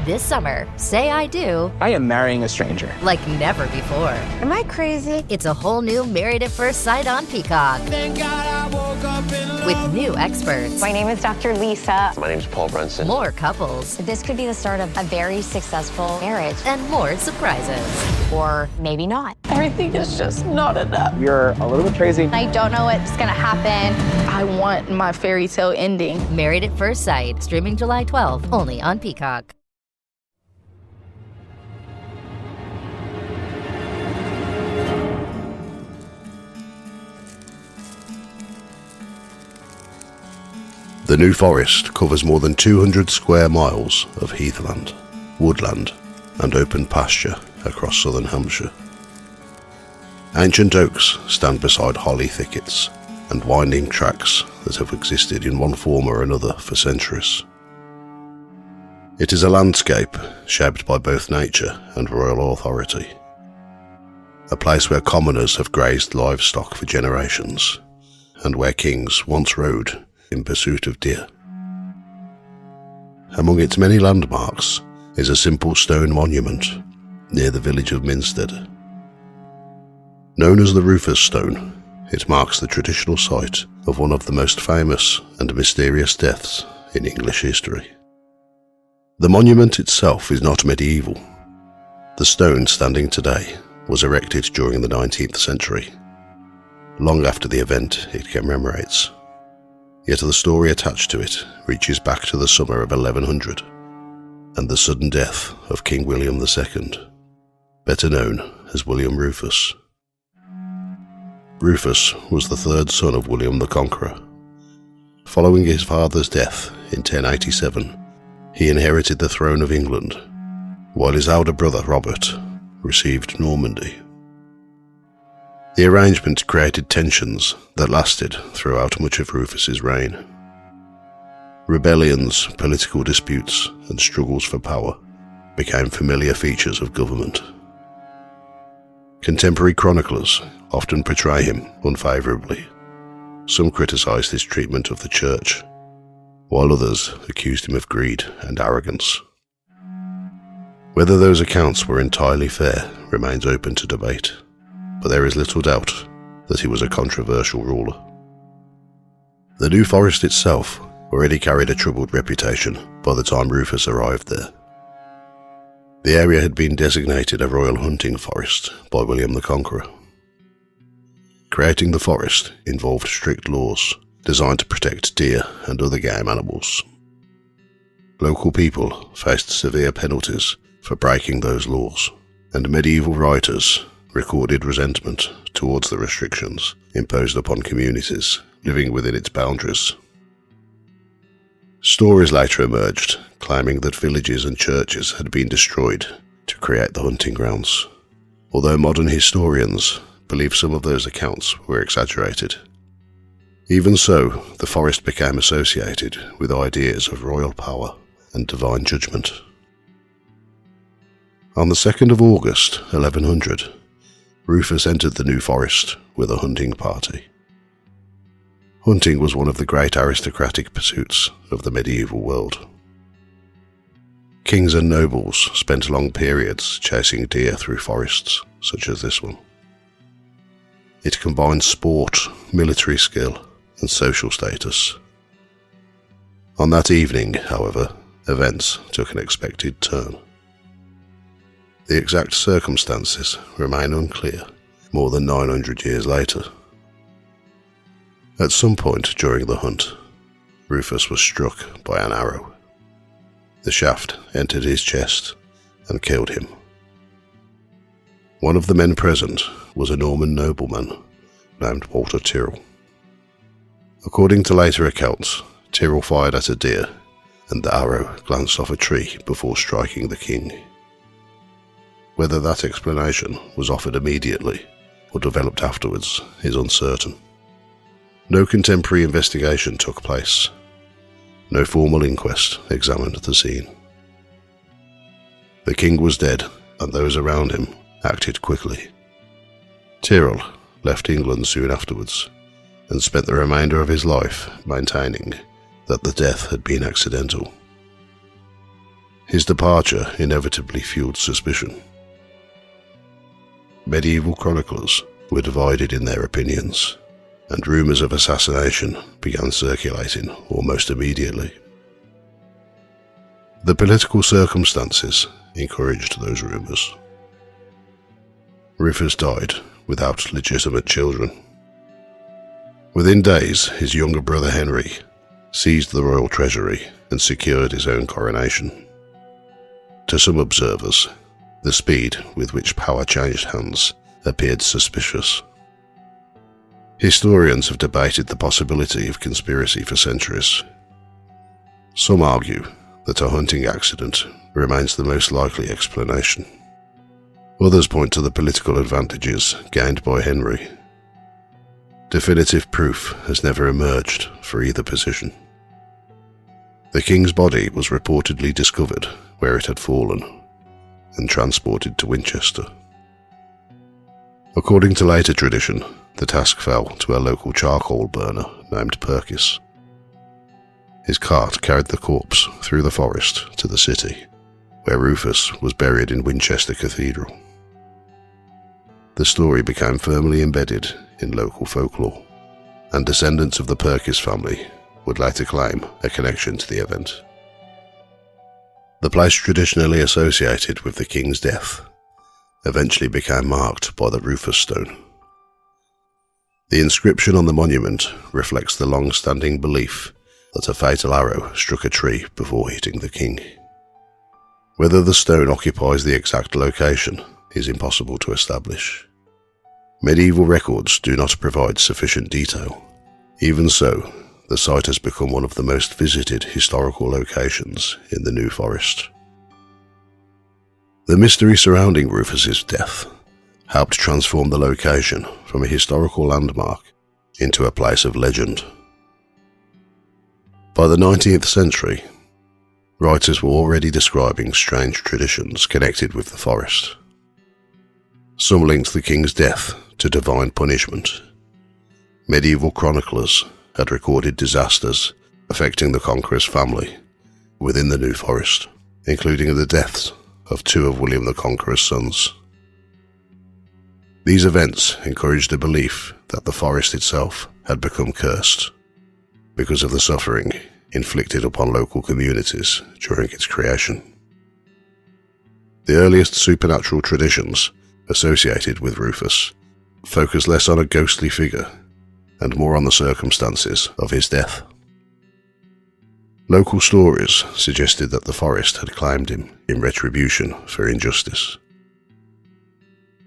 This summer, say I do I am marrying a stranger. like never before. Am I crazy? It's a whole new Married at First Sight on Peacock. Thank God I woke up in love. With new experts, My name is Dr. Lisa. My name's Paul Brunson. more couples, This could be the start of a very successful marriage. and more surprises. Or maybe not. Everything is just not enough. You're a little bit crazy. I don't know what's gonna happen. I want my fairy tale ending. Married at First Sight, streaming July 12th, only on Peacock. The New Forest covers more than 200 square miles of heathland, woodland and open pasture across southern Hampshire. Ancient oaks stand beside holly thickets and winding tracks that have existed in one form or another for centuries. It is a landscape shaped by both nature and royal authority, a place where commoners have grazed livestock for generations, and where kings once rode in pursuit of deer. Among its many landmarks is a simple stone monument near the village of Minstead. Known as the Rufus Stone, it marks the traditional site of one of the most famous and mysterious deaths in English history. The monument itself is not medieval. The stone standing today was erected during the 19th century, long after the event it commemorates. Yet the story attached to it reaches back to the summer of 1100 and the sudden death of King William II, better known as William Rufus. Rufus was the third son of William the Conqueror. Following his father's death in 1087, he inherited the throne of England, while his elder brother Robert received Normandy. The arrangement created tensions that lasted throughout much of Rufus's reign. Rebellions, political disputes, and struggles for power became familiar features of government. Contemporary chroniclers often portray him unfavourably. Some criticised his treatment of the church, while others accused him of greed and arrogance. Whether those accounts were entirely fair remains open to debate, but there is little doubt that he was a controversial ruler. The New Forest itself already carried a troubled reputation by the time Rufus arrived there. The area had been designated a royal hunting forest by William the Conqueror. Creating the forest involved strict laws designed to protect deer and other game animals. Local people faced severe penalties for breaking those laws, and medieval writers recorded resentment towards the restrictions imposed upon communities living within its boundaries. Stories later emerged claiming that villages and churches had been destroyed to create the hunting grounds, although modern historians believe some of those accounts were exaggerated. Even so, the forest became associated with ideas of royal power and divine judgment. On the 2nd of August, 1100, Rufus entered the New Forest with a hunting party. Hunting was one of the great aristocratic pursuits of the medieval world. Kings and nobles spent long periods chasing deer through forests such as this one. It combined sport, military skill, and social status. On that evening, however, events took an unexpected turn. The exact circumstances remain unclear more than 900 years later. At some point during the hunt, Rufus was struck by an arrow. The shaft entered his chest and killed him. One of the men present was a Norman nobleman named Walter Tyrrell. According to later accounts, Tyrrell fired at a deer, and the arrow glanced off a tree before striking the king. Whether that explanation was offered immediately or developed afterwards is uncertain. No contemporary investigation took place. No formal inquest examined the scene. The king was dead, and those around him acted quickly. Tyrrell left England soon afterwards, and spent the remainder of his life maintaining that the death had been accidental. His departure inevitably fueled suspicion. Medieval chroniclers were divided in their opinions, and rumours of assassination began circulating almost immediately. The political circumstances encouraged those rumours. Rufus died without legitimate children. Within days, his younger brother Henry seized the royal treasury and secured his own coronation. To some observers, the speed with which power changed hands appeared suspicious. Historians have debated the possibility of conspiracy for centuries. Some argue that a hunting accident remains the most likely explanation. Others point to the political advantages gained by Henry. Definitive proof has never emerged for either position. The king's body was reportedly discovered where it had fallen and transported to Winchester. According to later tradition, the task fell to a local charcoal burner named Perkis. His cart carried the corpse through the forest to the city, where Rufus was buried in Winchester Cathedral. The story became firmly embedded in local folklore, and descendants of the Perkis family would later claim a connection to the event. The place traditionally associated with the king's death eventually became marked by the Rufus Stone. The inscription on the monument reflects the long-standing belief that a fatal arrow struck a tree before hitting the king. Whether the stone occupies the exact location is impossible to establish. Medieval records do not provide sufficient detail. Even so, the site has become one of the most visited historical locations in the New Forest. The mystery surrounding Rufus's death helped transform the location from a historical landmark into a place of legend. By the 19th century, writers were already describing strange traditions connected with the forest. Some linked the king's death to divine punishment. Medieval chroniclers had recorded disasters affecting the conqueror's family within the New Forest, including the deaths of two of William the Conqueror's sons. These events encouraged a belief that the forest itself had become cursed because of the suffering inflicted upon local communities during its creation. The earliest supernatural traditions associated with Rufus focus less on a ghostly figure and more on the circumstances of his death. Local stories suggested that the forest had claimed him in retribution for injustice.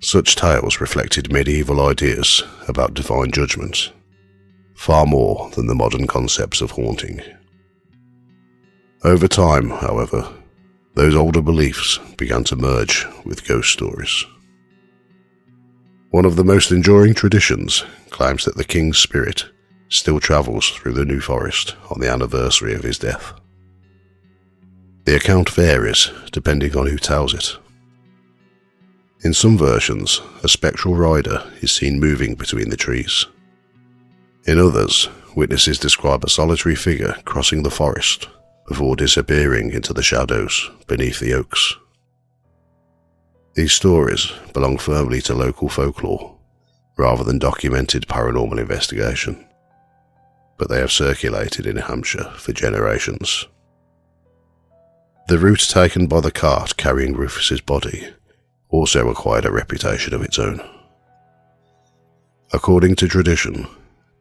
Such tales reflected medieval ideas about divine judgment, far more than the modern concepts of haunting. Over time, however, those older beliefs began to merge with ghost stories. One of the most enduring traditions claims that the king's spirit still travels through the New Forest on the anniversary of his death. The account varies depending on who tells it. In some versions, a spectral rider is seen moving between the trees. In others, witnesses describe a solitary figure crossing the forest before disappearing into the shadows beneath the oaks. These stories belong firmly to local folklore rather than documented paranormal investigation, but they have circulated in Hampshire for generations. The route taken by the cart carrying Rufus's body also acquired a reputation of its own. According to tradition,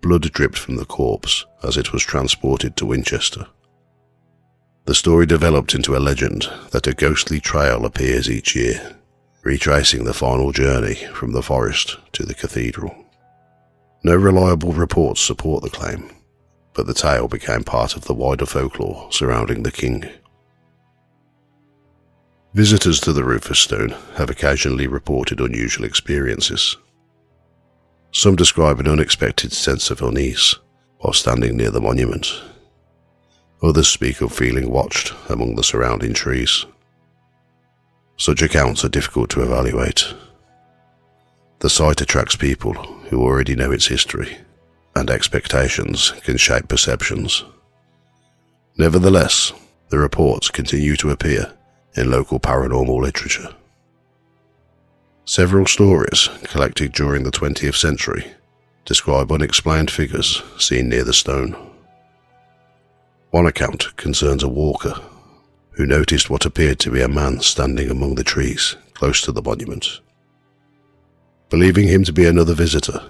blood dripped from the corpse as it was transported to Winchester. The story developed into a legend that a ghostly trail appears each year, retracing the final journey from the forest to the cathedral. No reliable reports support the claim, but the tale became part of the wider folklore surrounding the king. Visitors to the Rufus Stone have occasionally reported unusual experiences. Some describe an unexpected sense of unease while standing near the monument. Others speak of feeling watched among the surrounding trees. Such accounts are difficult to evaluate. The site attracts people who already know its history, and expectations can shape perceptions. Nevertheless, the reports continue to appear in local paranormal literature. Several stories collected during the 20th century describe unexplained figures seen near the stone. One account concerns a walker who noticed what appeared to be a man standing among the trees close to the monument. Believing him to be another visitor,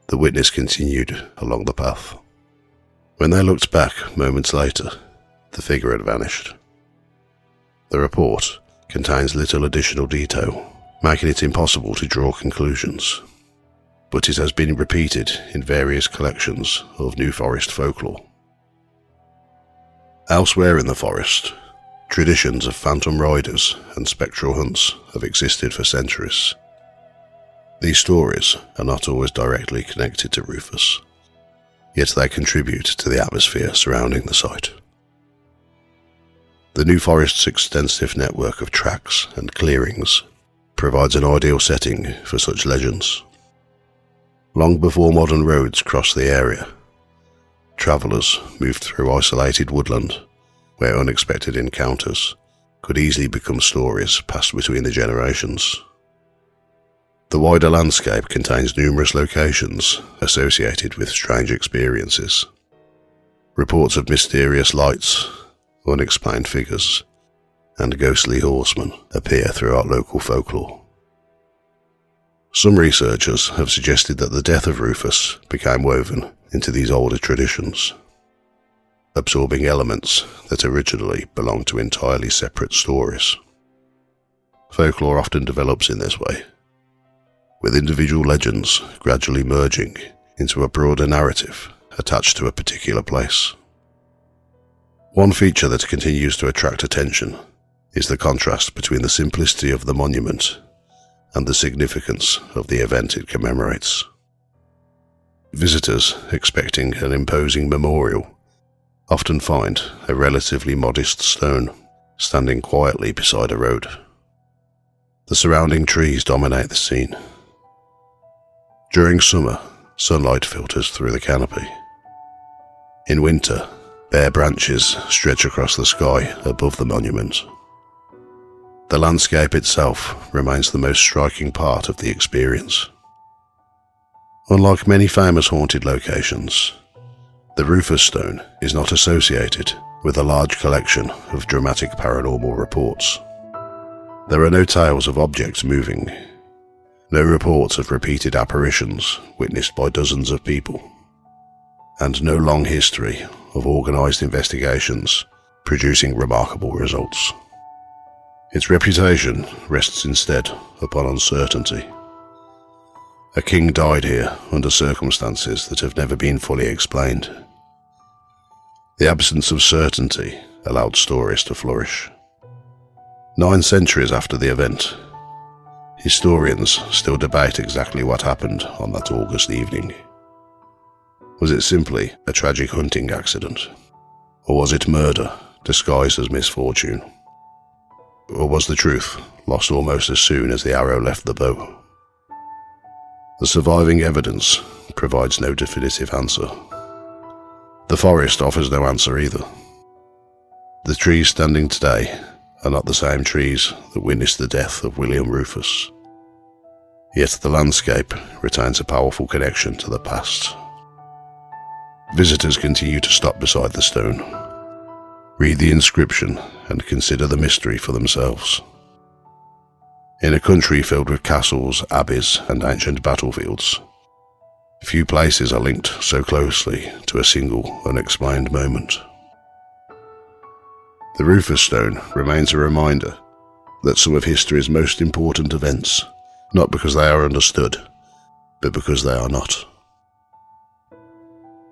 the witness continued along the path. When they looked back moments later, the figure had vanished. The report contains little additional detail, making it impossible to draw conclusions, but it has been repeated in various collections of New Forest folklore. Elsewhere in the forest, traditions of phantom riders and spectral hunts have existed for centuries. These stories are not always directly connected to Rufus, yet they contribute to the atmosphere surrounding the site. The New Forest's extensive network of tracks and clearings provides an ideal setting for such legends. Long before modern roads crossed the area, travellers moved through isolated woodland where unexpected encounters could easily become stories passed between the generations. The wider landscape contains numerous locations associated with strange experiences. Reports of mysterious lights, unexplained figures, and ghostly horsemen appear throughout local folklore. Some researchers have suggested that the death of Rufus became woven into these older traditions, absorbing elements that originally belonged to entirely separate stories. Folklore often develops in this way, with individual legends gradually merging into a broader narrative attached to a particular place. One feature that continues to attract attention is the contrast between the simplicity of the monument and the significance of the event it commemorates. Visitors expecting an imposing memorial often find a relatively modest stone standing quietly beside a road. The surrounding trees dominate the scene. During summer, sunlight filters through the canopy. In winter, bare branches stretch across the sky above the monument. The landscape itself remains the most striking part of the experience. Unlike many famous haunted locations, the Rufus Stone is not associated with a large collection of dramatic paranormal reports. There are no tales of objects moving, no reports of repeated apparitions witnessed by dozens of people, and no long history of organised investigations producing remarkable results. Its reputation rests instead upon uncertainty. A king died here under circumstances that have never been fully explained. The absence of certainty allowed stories to flourish. 9 centuries after the event, historians still debate exactly what happened on that August evening. Was it simply a tragic hunting accident? Or was it murder disguised as misfortune? Or was the truth lost almost as soon as the arrow left the bow? The surviving evidence provides no definitive answer. The forest offers no answer either. The trees standing today are not the same trees that witnessed the death of William Rufus. Yet the landscape retains a powerful connection to the past. Visitors continue to stop beside the stone, read the inscription, and consider the mystery for themselves. In a country filled with castles, abbeys, and ancient battlefields, few places are linked so closely to a single unexplained moment. The Rufus Stone remains a reminder that some of history's most important events, not because they are understood, but because they are not.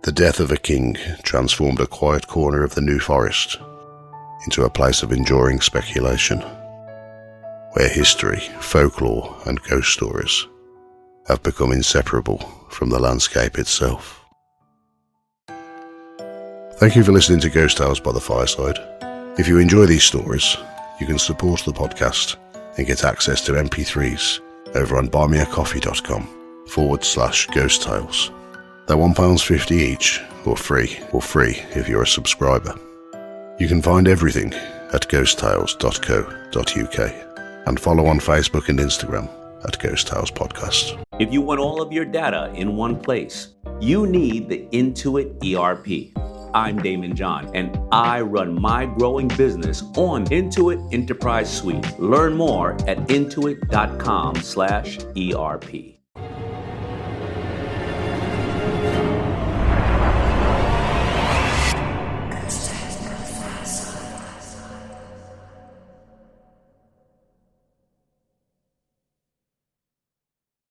The death of a king transformed a quiet corner of the New Forest into a place of enduring speculation, where history, folklore, and ghost stories have become inseparable from the landscape itself. Thank you for listening to Ghost Tales by the Fireside. If you enjoy these stories, you can support the podcast and get access to MP3s over on buymeacoffee.com/ghost tales. They're £1.50 each, or free if you're a subscriber. You can find everything at ghosttales.co.uk and follow on Facebook and Instagram at Ghost Tales Podcast. If you want all of your data in one place, you need the Intuit ERP. I'm Damon John, and I run my growing business on Intuit Enterprise Suite. Learn more at intuit.com/ERP.